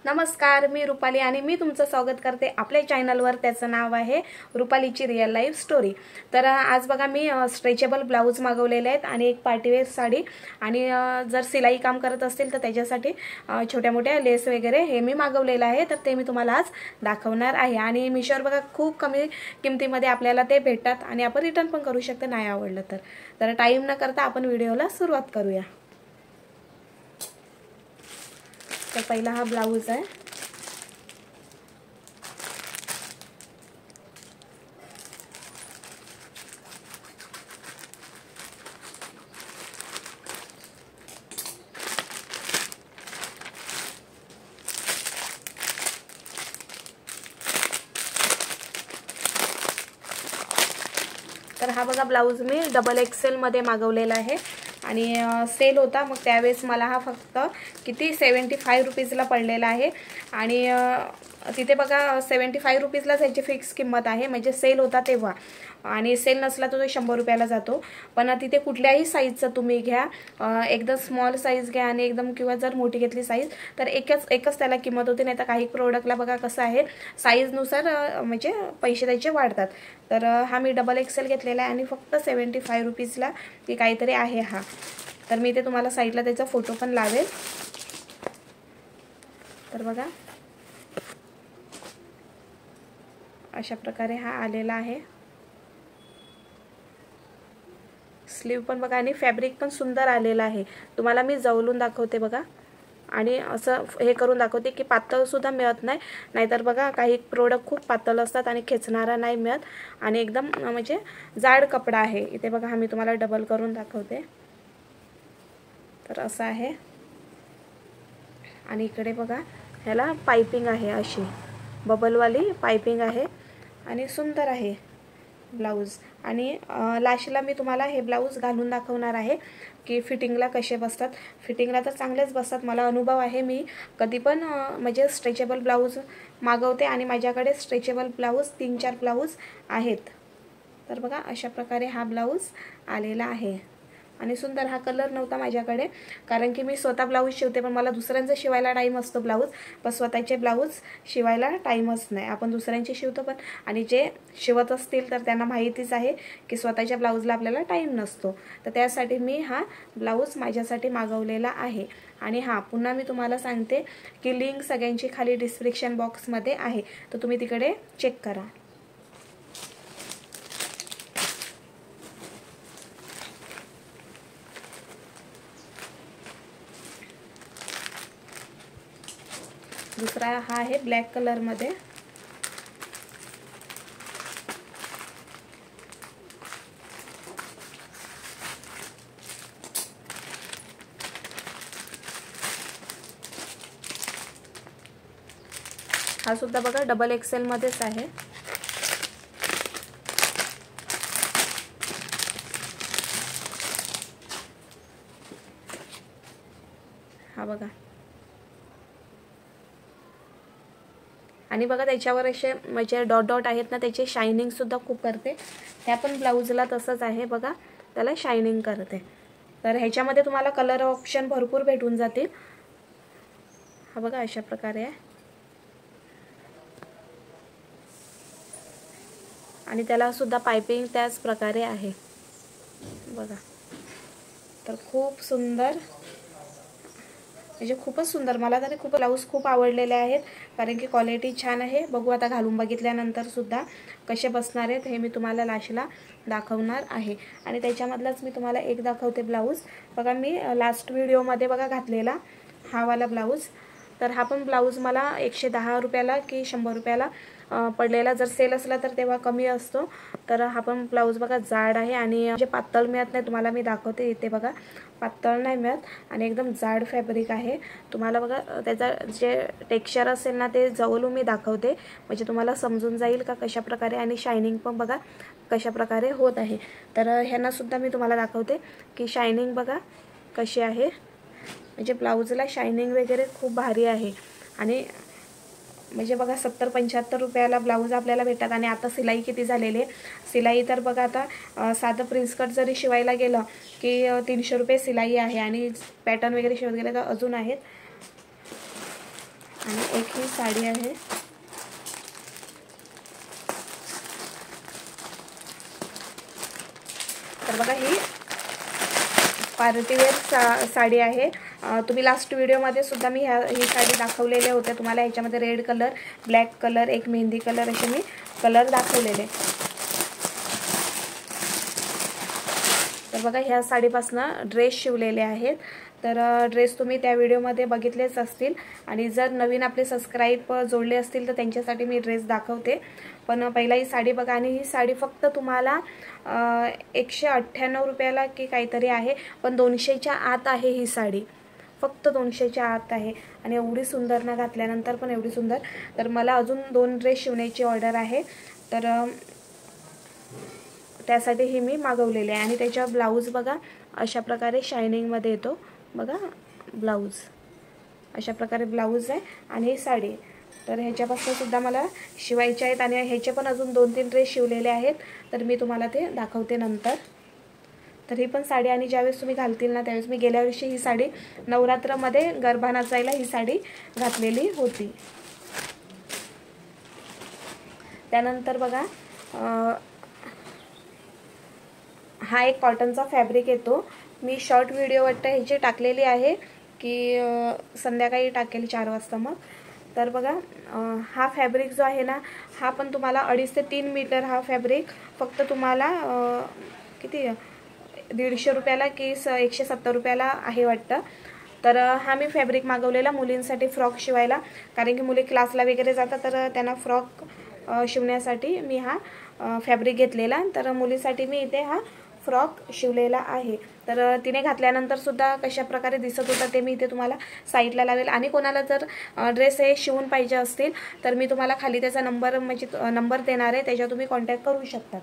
नमस्कार, मी रुपाली आणि मी तुमचं स्वागत करते आपल्या चॅनलवर. त्याचं नाव आहे रुपालीची रिअल लाईफ स्टोरी. तर आज बघा मी स्ट्रेचेबल ब्लाऊज मागवलेले आहेत आणि एक पार्टीवेअर साडी आणि जर सिलाई काम करत असतील तर त्याच्यासाठी छोट्या मोठ्या लेस वगैरे हे मी मागवलेलं आहे. तर ते मी तुम्हाला आज दाखवणार आहे. आणि मीशोवर बघा खूप कमी किमतीमध्ये आपल्याला ते भेटतात आणि आपण रिटर्न पण करू शकतो नाही आवडलं तर टाईम न करता आपण व्हिडिओला सुरुवात करूया. तर पहिला हा ब्लाऊज आहे. तर हा बघा ब्लाऊज मी डबल एक्सेल मध्ये मागवलेला आहे आणि सेल होता, मग त्यावेळेस मला हा फक्त किती 75 रुपीजला पडलेला आहे. आणि तिथे बघा 75 रुपीजलाच याची फिक्स किंमत आहे, म्हणजे सेल होता तेव्हा. आणि सेल नसला तर तो 100 रुपयाला जातो. पण तिथे कुठल्याही साईजचं तुम्ही घ्या, एकदम स्मॉल साईज घ्या आणि एकदम किंवा जर मोठी घेतली साईज तर एकच त्याला किंमत होती. नाही तर काही प्रोडक्टला बघा कसं आहे साईजनुसार म्हणजे पैसे त्याचे वाढतात. तर हा मी डबल एक्सेल घेतलेला आहे आणि फक्त 75 रुपीजला की काहीतरी आहे हा. तर मी ते तुम्हाला साईडला त्याचा फोटो पण लावेल. तर बघा अशा प्रकारे हा आलेला आहे. स्लीव पण बघा आणि फॅब्रिक पण सुंदर आलेला आहे. तुम्हाला मी जवळून दाखवते बघा आणि असं हे करून दाखवते की पातळ सुद्धा मिळत नाही. नाहीतर बघा काही प्रोडक्ट खूप पातळ असतात आणि खेचणारा नाही मिळत आणि एकदम म्हणजे जाड कपडा आहे. इथे बघा हा मी तुम्हाला डबल करून दाखवते. तर असं आहे आणि इकडे बघा ह्याला पाइपिंग आहे, अशी बबलवाली पाइपिंग आहे आणि सुंदर आहे ब्लाऊज. आणि लास्टला मी तुम्हाला हे ब्लाऊज घालून दाखवणार आहे की फिटिंगला कसे बसतात. फिटिंगला तर चांगलेच बसतात, मला अनुभव आहे. मी कधी पण म्हणजे स्ट्रेचेबल ब्लाऊज मागवते आणि माझ्याकडे स्ट्रेचेबल ब्लाऊज 3-4 ब्लाऊज आहेत. तर बघा अशा प्रकारे हा ब्लाऊज आलेला आहे आणि सुंदर. हा कलर नव्हता माझ्याकडे कारण की मी स्वतः ब्लाऊज शिवते, पण मला दुसऱ्यांचा शिवायला टाईम असतो ब्लाऊज, पण स्वतःचे ब्लाऊज शिवायला टाईमच नाही. आपण दुसऱ्यांचे शिवतो पण, आणि जे शिवत असतील तर त्यांना माहितीच आहे की स्वतःच्या ब्लाऊजला आपल्याला टाईम नसतो. तर त्यासाठी मी हा ब्लाऊज माझ्यासाठी मागवलेला आहे. आणि हा पुन्हा मी तुम्हाला सांगते की लिंक सगळ्यांची खाली डिस्क्रिप्शन बॉक्समध्ये आहे, तर तुम्ही तिकडे चेक करा. दुसरा हा आहे ब्लॅक कलर मध्ये. हा सुद्धा बघा डबल एक्सेल मध्येच आहे. हा बघा आणि बघा त्याच्यावर असे म्हणजे डॉट डॉट आहेत ना, त्याची शायनिंग सुद्धा खूप करते. ह्या पण ब्लाऊजला तसंच आहे बघा, त्याला शायनिंग करते. तर ह्याच्यामध्ये तुम्हाला कलर ऑप्शन भरपूर भेटून जातील. हा बघा अशा प्रकारे आहे आणि त्याला सुद्धा पाइपिंग त्याच प्रकारे आहे बघा. तर खूप सुंदर, म्हणजे खूपच सुंदर. मला तरी खूप ब्लाऊज खूप आवडलेले आहेत कारण की क्वालिटी छान आहे. बघू आता घालून बघितल्यानंतर सुद्धा कसे बसणार आहेत हे मी तुम्हाला लास्टला दाखवणार आहे. आणि त्याच्यामधलाच मी तुम्हाला एक दाखवते ब्लाऊज. बघा मी लास्ट व्हिडिओमध्ये बघा घातलेला हा वाला ब्लाऊज. तर हा पण ब्लाऊज मला 110 रुपयाला की 100 रुपयाला पडलेला. जर सेल असला तर तेव्हा कमी असतो. तर हा पण ब्लाऊज बघा जाड आहे आणि म्हणजे पातळ मिळत नाही. तुम्हाला मी दाखवते, इथे बघा पातळ नाही मिळत आणि एकदम जाड फॅब्रिक आहे. तुम्हाला बघा त्याचा जे टेक्स्चर असेल ना ते जवळून मी दाखवते, म्हणजे तुम्हाला समजून जाईल का कशा प्रकारे. आणि शायनिंग पण बघा कशा प्रकारे होत आहे. तर ह्यांना सुद्धा मी तुम्हाला दाखवते की शायनिंग बघा कशी आहे. म्हणजे ब्लाऊजला शायनिंग वगैरे खूप भारी आहे. आणि म्हणजे बघा 70-75 रुपयाला ब्लाऊज आपल्याला भेटतात. आणि आता सिलाई किती झालेली आहे. सिलाई तर बघा आता साधं प्रिन्स कट जरी शिवायला गेलं की 300 रुपये सिलाई आहे आणि पॅटर्न वगैरे शिवत गेले तर अजून आहेत. आणि एक ही साडी आहे. तर बघा ही पार्टीवेअर साडी आहे. तुम्ही लास्ट व्हिडिओमध्ये सुद्धा मी ही साडी दाखवलेल्या होत्या तुम्हाला. ह्याच्यामध्ये रेड कलर, ब्लॅक कलर, एक मेहंदी कलर असे मी कलर दाखवलेले. तर बघा ह्या साडीपासनं ड्रेस शिवलेले आहेत. तर ड्रेस तुम्ही त्या व्हिडिओमध्ये बघितलेच असतील. आणि जर नवीन आपले सबस्क्राईब जोडले असतील तर त्यांच्यासाठी मी ड्रेस दाखवते. पण पहिला ही साडी बघा. आणि ही साडी फक्त तुम्हाला 198 रुपयाला की काहीतरी आहे, पण 200च्या आत आहे ही साडी. फक्त 200च्या आत आहे. आणि एवढी सुंदर ना, घातल्यानंतर पण एवढी सुंदर. तर मला अजून 2 ड्रेस शिवण्याची ऑर्डर आहे. तर त्यासाठी ही मी मागवलेली आहे. आणि त्याच्या ब्लाऊज बघा अशा प्रकारे शायनिंगमध्ये येतो. बघा ब्लाऊज अशा प्रकारे ब्लाऊज आहे. आणि ही साडी. तर ह्याच्यापासून सुद्धा मला शिवायचे आहेत. आणि ह्याचे पण अजून 2-3 ड्रेस शिवलेले आहेत. तर मी तुम्हाला ते दाखवते नंतर. तर ही पण साडी. आणि ज्यावेळेस तुम्ही घालतील ना, त्यावेळेस मी गेल्या वर्षी ही साडी नवरात्रामध्ये गरबा नाचायला ही साडी घातलेली होती. त्यानंतर बघा हा एक कॉटनचा फॅब्रिक येतो. मी शॉर्ट व्हिडिओ वाटतं ह्याची टाकलेली आहे की संध्याकाळी टाकेल 4 वाजता मग. तर बघा हा फॅब्रिक जो आहे ना, हा पण तुम्हाला 2.5 ते 3 मीटर हा फॅब्रिक फक्त तुम्हाला किती 150 रुपयाला की 170 रुपयाला आहे वाटतं. तर हा मी फॅब्रिक मागवलेला मुलींसाठी फ्रॉक शिवायला. कारण की मुली क्लासला वगैरे जातात तर त्यांना फ्रॉक शिवण्यासाठी मी हा फॅब्रिक घेतलेला. तर मुलीसाठी मी इथे हा फ्रॉक शिवलेला आहे. तर तिने घातल्यानंतर सुद्धा कशा प्रकारे दिसत होता ते मी इथे तुम्हाला साईडला लावेल. आणि कोणाला जर ड्रेस हे शिवून पाहिजे असतील तर मी तुम्हाला खाली त्याचा नंबर म्हणजे नंबर देणार आहे, त्याच्यावर तुम्ही कॉन्टॅक्ट करू शकतात.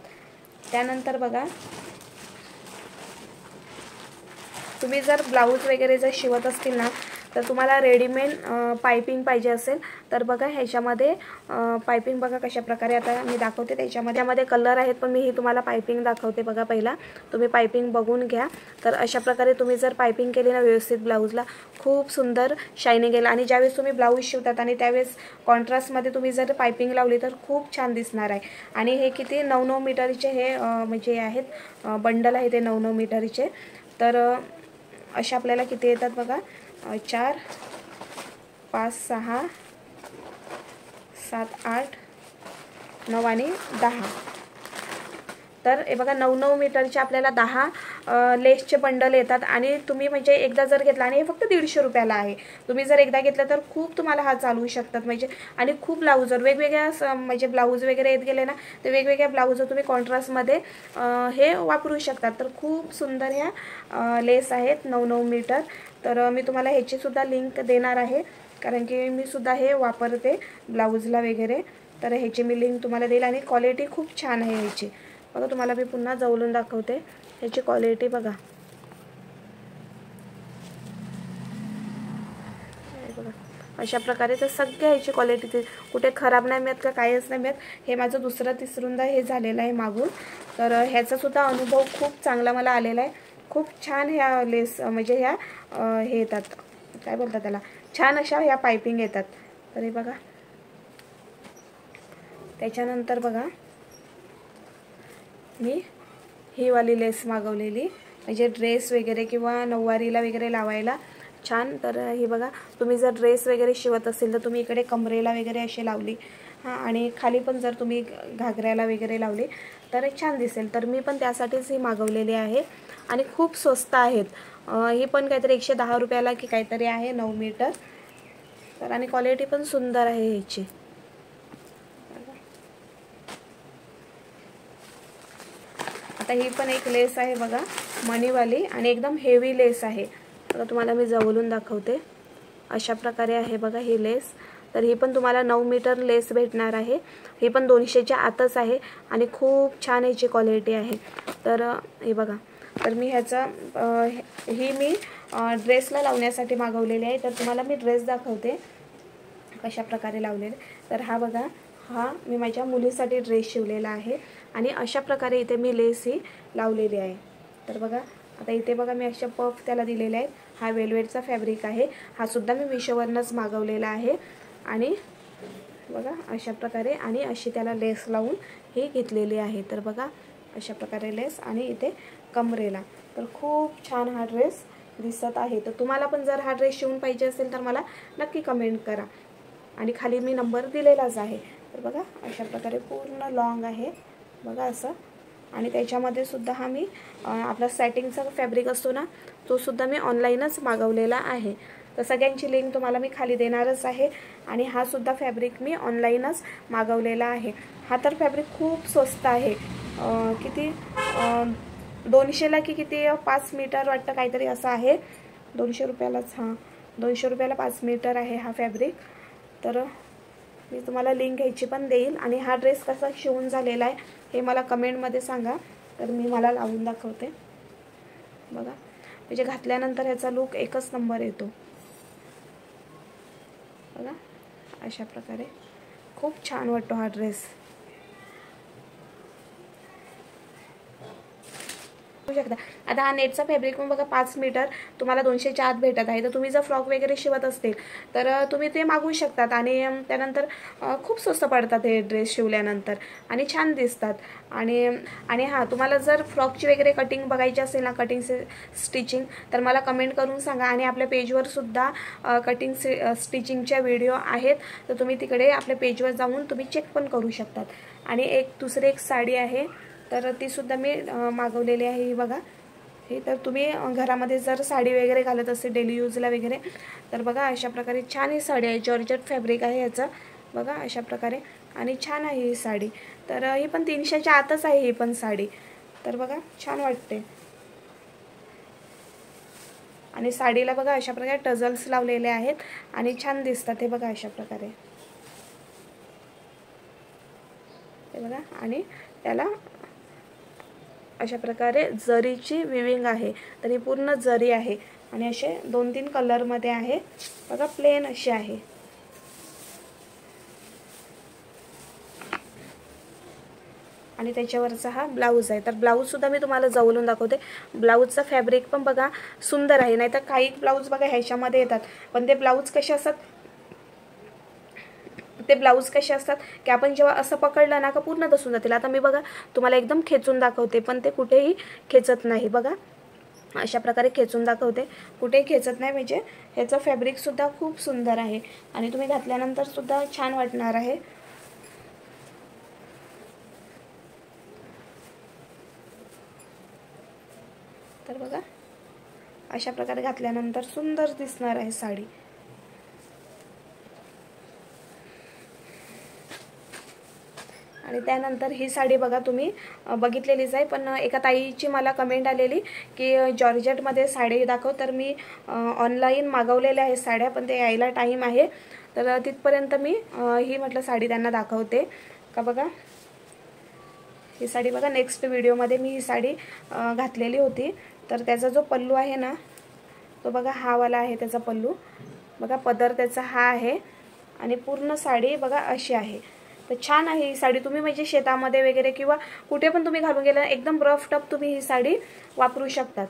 त्यानंतर बघा तुम्ही जर ब्लाऊज वगैरे जर शिवत असतील ना, तर तुम्हाला रेडीमेड पायपिंग पाहिजे असेल तर बघा ह्याच्यामध्ये पायपिंग बघा कशा प्रकारे आता मी दाखवते. त्याच्यामध्ये कलर आहेत, पण मी ही तुम्हाला पायपिंग दाखवते. बघा पहिला तुम्ही पायपिंग बघून घ्या. तर अशा प्रकारे तुम्ही जर पायपिंग केली ना व्यवस्थित ब्लाऊजला, खूप सुंदर शायनिंग येईल. आणि ज्यावेळेस तुम्ही ब्लाऊज शिवतात आणि त्यावेळेस कॉन्ट्रास्टमध्ये तुम्ही जर पायपिंग लावली तर खूप छान दिसणार आहे. आणि हे किती 9-9 मीटरचे हे म्हणजे आहेत बंडल आहे ते 9-9 मीटरचे. तर अशा आपल्याला किती येतात बघा 4, 5, 6, 7, 8, 9 आणि 10. तर हे बघा 9-9 मीटरचे आपल्याला 10 लेसचे बंडल येतात. आणि तुम्ही म्हणजे एकदा जर घेतला, आणि हे फक्त 150 रुपयाला आहे. तुम्ही जर एकदा घेतलं तर खूप तुम्हाला हा चालवू शकतात म्हणजे. आणि खूप ब्लाऊजवर वेगवेगळ्या म्हणजे ब्लाऊज वगैरे येत गेले ना, तर वेगवेगळ्या ब्लाऊजवर तुम्ही कॉन्ट्रास्टमध्ये हे वापरू शकतात. तर खूप सुंदर ह्या लेस आहेत 9-9 मीटर. तर मी तुम्हाला ह्याची सुद्धा लिंक देणार आहे, कारण की मी सुद्धा हे वापरते ब्लाऊजला वगैरे. तर ह्याची मी लिंक तुम्हाला देईल. आणि क्वालिटी खूप छान आहे ह्याची. बघा तुम्हाला मी पुन्हा जवळून दाखवते ह्याची क्वालिटी बघा. बघा अशा प्रकारे. तर सगळ्या ह्याची क्वालिटी कुठे खराब नाही मिळत का काहीच नाही मिळत. हे माझं 2रा-तिसरूंदा हे झालेलं आहे मागून. तर ह्याचासुद्धा अनुभव खूप चांगला मला आलेला आहे. खूप छान ह्या लेस म्हणजे ह्या हे येतात, काय बोलतात त्याला, छान अशा ह्या पायपिंग येतात. तर हे बघा. त्याच्यानंतर बघा मी ही वाली लेस मागवलेली म्हणजे ड्रेस वगैरे किंवा नऊवारीला वगैरे लावायला छान. तर ही बघा तुम्ही जर ड्रेस वगैरे शिवत असेल तर तुम्ही इकडे कमरेला वगैरे अशी लावली आणि खाली पण जर तुम्ही घागऱ्याला वगैरे लावली तर छान दिसेल. तर मी पण त्यासाठीच ही मागवलेली आहे. आणि खूप स्वस्त आहेत. ही पण काहीतरी 110 रुपयाला की काहीतरी आहे 9 मीटर. तर आणि क्वालिटी पण सुंदर आहे ह्याची. आता ही पण एक लेस आहे बघा मनीवाली आणि एकदम हेवी लेस आहे. आता तुम्हाला मी जवळून दाखवते. अशा प्रकारे आहे बघा ही लेस. तर ही पण तुम्हाला 9 मीटर लेस भेटणार आहे. ही पण 200च्या आतच आहे आणि खूप छान ह्याची क्वालिटी आहे. तर हे बघा. तर मी ह्याचा ही मी ड्रेसला लावण्यासाठी मागवलेली आहे. तर तुम्हाला मी ड्रेस दाखवते कशा प्रकारे लावलेले. तर हा बघा, हा मी माझ्या मुलीसाठी ड्रेस शिवलेला आहे आणि अशा प्रकारे इथे मी लेस ही लावलेली आहे. तर बघा आता इथे बघा मी अशा पफ त्याला दिलेले आहेत. हा वेलवेटचा फॅब्रिक आहे. हा सुद्धा मी मिशोवरनंच मागवलेला आहे. आणि बघा अशा प्रकारे आणि अशी त्याला लेस लावून ही घेतलेली आहे. तर बघा अशा प्रकारे लेस आणि इथे कमरेला. तर खूप छान हा ड्रेस दिसत आहे. तर तुम्हाला पण जर हा ड्रेस शिवून पाहिजे असेल तर मला नक्की कमेंट करा आणि खाली मी नंबर दिलेलाच आहे. तर बघा अशा प्रकारे पूर्ण लॉंग आहे बघा असं. आणि त्याच्यामध्ये सुद्धा हा मी आपला सॅटिंगचा फॅब्रिक असतो ना तो सुद्धा मी ऑनलाईनच मागवलेला आहे. तर सगळ्यांची लिंक तुम्हाला मी खाली देणारच आहे. आणि हा सुद्धा फॅब्रिक मी ऑनलाईनच मागवलेला आहे. हा तर फॅब्रिक खूप स्वस्त आहे. किती 200ला की किती 5 मीटर वाटतं काहीतरी असं आहे. 200 रुपयालाच. हां 200 रुपयाला 5 मीटर आहे हा फॅब्रिक. तर मी तुम्हाला लिंक घ्यायची पण देईल. आणि हा ड्रेस कसा शिवून झालेला आहे हे मला कमेंटमध्ये सांगा. तर मी मला लावून दाखवते बघा. म्हणजे घातल्यानंतर ह्याचा लुक एकच नंबर येतो बघा अशा प्रकारे. खूप छान वाटतो हा ड्रेस. शकता आता हा नेटचा फॅब्रिक पण बघा 5 मीटर तुम्हाला 200च्या आत भेटत आहे. तर तुम्ही जर फ्रॉक वगैरे शिवत असतील तर तुम्ही ते मागवू शकतात. आणि त्यानंतर खूप स्वस्त पडतात हे ड्रेस शिवल्यानंतर आणि छान दिसतात. आणि हां तुम्हाला जर फ्रॉकची वगैरे कटिंग बघायची असेल ना कटिंग स्टिचिंग तर मला कमेंट करून सांगा. आणि आपल्या पेजवर सुद्धा कटिंग स्टिचिंगच्या व्हिडिओ आहेत. तर तुम्ही तिकडे आपल्या पेजवर जाऊन तुम्ही चेक पण करू शकतात. आणि दुसरी एक साडी आहे तर ती सुद्धा मी मागवलेली आहे. ही बघा ही. तर तुम्ही घरामध्ये जर साडी वगैरे घालत असेल डेली यूजला वगैरे तर बघा अशा प्रकारे छान ही साडी आहे. जॉर्जेट फॅब्रिक आहे याचं बघा अशा प्रकारे. आणि छान आहे ही साडी. तर ही पण 300च्या आतच आहे ही पण साडी. तर बघा छान वाटते. आणि साडीला बघा अशा प्रकारे टझल्स लावलेले आहेत आणि छान दिसतात हे बघा अशा प्रकारे हे बघा. आणि त्याला अशा प्रकारे जरीची विविंग आहे. तर ही पूर्ण जरी आहे आणि असे 2-3 कलरमध्ये आहे बघा. प्लेन अशी आहे. आणि त्याच्यावरचा हा ब्लाऊज आहे. तर ब्लाऊजसुद्धा मी तुम्हाला जवळून दाखवते. ब्लाऊजचा फॅब्रिक पण बघा सुंदर आहे. नाहीतर काही ब्लाऊज बघा ह्याच्यामध्ये येतात पण ते ब्लाऊज कसे असतात की आपण जेव्हा असं पकडलं ना का पूर्ण बसून जातील. आता मी बघा तुम्हाला एकदम खेचून दाखवते पण ते कुठेही खेचत नाही बघा. अशा प्रकारे खेचून दाखवते कुठेही खेचत नाही. म्हणजे ह्याचं फॅब्रिकसुद्धा खूप सुंदर आहे आणि तुम्ही घातल्यानंतर सुद्धा छान वाटणार आहे. तर बघा अशा प्रकारे घातल्यानंतर सुंदर दिसणार आहे साडी. आणि त्यानंतर ही साडी बघा तुम्ही बघितलेलीच आहे. पण एका ताईची मला कमेंट आलेली की जॉर्जेटमध्ये साडी दाखव. तर मी ऑनलाईन मागवलेल्या आहेत साड्या पण ते यायला टाईम आहे. तर तिथपर्यंत मी ही म्हटलं साडी त्यांना दाखवते का बघा. ही साडी बघा नेक्स्ट व्हिडिओमध्ये मी ही साडी घातलेली होती. तर त्याचा जो पल्लू आहे ना तो बघा हा वाला आहे त्याचा पल्लू बघा. पदर त्याचा हा आहे आणि पूर्ण साडी बघा अशी आहे. तर छान आहे ही साडी. तुम्ही म्हणजे शेतामध्ये वगैरे किंवा कुठे पण तुम्ही घालून गेला एकदम रफ टफ तुम्ही ही साडी वापरू शकतात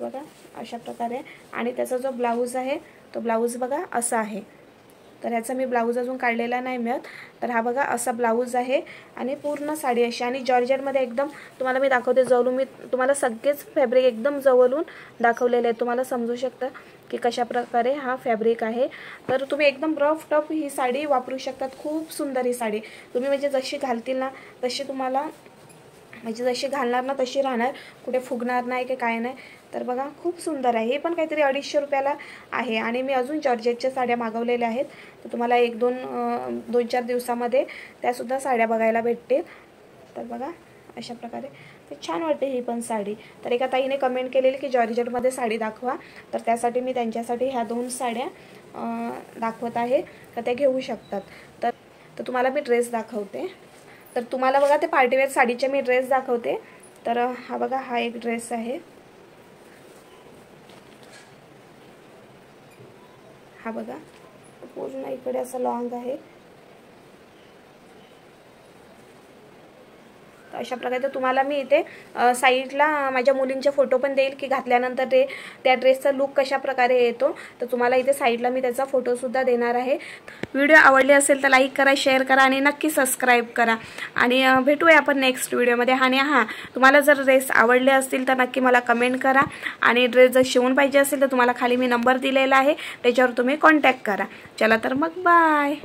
बघा अशा प्रकारे. आणि त्याचा जो ब्लाऊज आहे तो ब्लाऊज बघा असा आहे. तर ह्याचा मी ब्लाऊज अजून काढलेला नाही मिळत. तर हा बघा असा ब्लाऊज आहे आणि पूर्ण साडी अशी. आणि जॉर्जेटमध्ये एकदम तुम्हाला मी दाखवते जवळून. मी तुम्हाला सगळेच फॅब्रिक एकदम जवळून दाखवलेले आहेत. तुम्हाला समजू शकतं की कशा प्रकारे हा फॅब्रिक आहे. तर तुम्ही एकदम रफ टफ ही साडी वापरू शकतात. खूप सुंदर ही साडी. तुम्ही म्हणजे जशी घालतील ना तशी तुम्हाला म्हणजे जशी घालणार ना तशी राहणार. कुठे फुगणार नाही की काय नाही. तर बघा खूप सुंदर आहे. हे पण काहीतरी 250 रुपयाला आहे. आणि मी अजून जॉर्जेटच्या साड्या मागवलेल्या आहेत. तर तुम्हाला 2-4 दिवसामध्ये त्यासुद्धा साड्या बघायला भेटतील. तर बघा अशा प्रकारे तर छान वाटते ही पण साडी. तर एका ताईने कमेंट केलेली की जॉर्जेटमध्ये साडी दाखवा. तर त्यासाठी मी त्यांच्यासाठी ह्या 2 साड्या दाखवत आहे तर त्या घेऊ शकतात. तर तुम्हाला मी ड्रेस दाखवते. तर तुम्हाला बघा ते पार्टीवेअर साडीचे मी ड्रेस दाखवते. तर हा बघा हा एक ड्रेस आहे. हा बघा पूर्ण इकडे असं लॉंग आहे. अशा प्रकारे. तर तुम्हाला मी इथे साईडला माझ्या मुलींचे फोटो पण देईल की घातल्यानंतर त्या ड्रेसचा लुक कशा प्रकारे येतो. तर तुम्हाला इथे साईडला मी त्याचा फोटोसुद्धा देणार आहे. व्हिडिओ आवडले असेल तर लाईक करा, शेअर करा आणि नक्की सबस्क्राईब करा. आणि भेटूया आपण नेक्स्ट व्हिडिओमध्ये. आणि हां, तुम्हाला जर ड्रेस आवडले असतील तर नक्की मला कमेंट करा. आणि ड्रेस जर शिवून पाहिजे असेल तर तुम्हाला खाली मी नंबर दिलेला आहे, त्याच्यावर तुम्ही कॉन्टॅक्ट करा. चला तर मग बाय.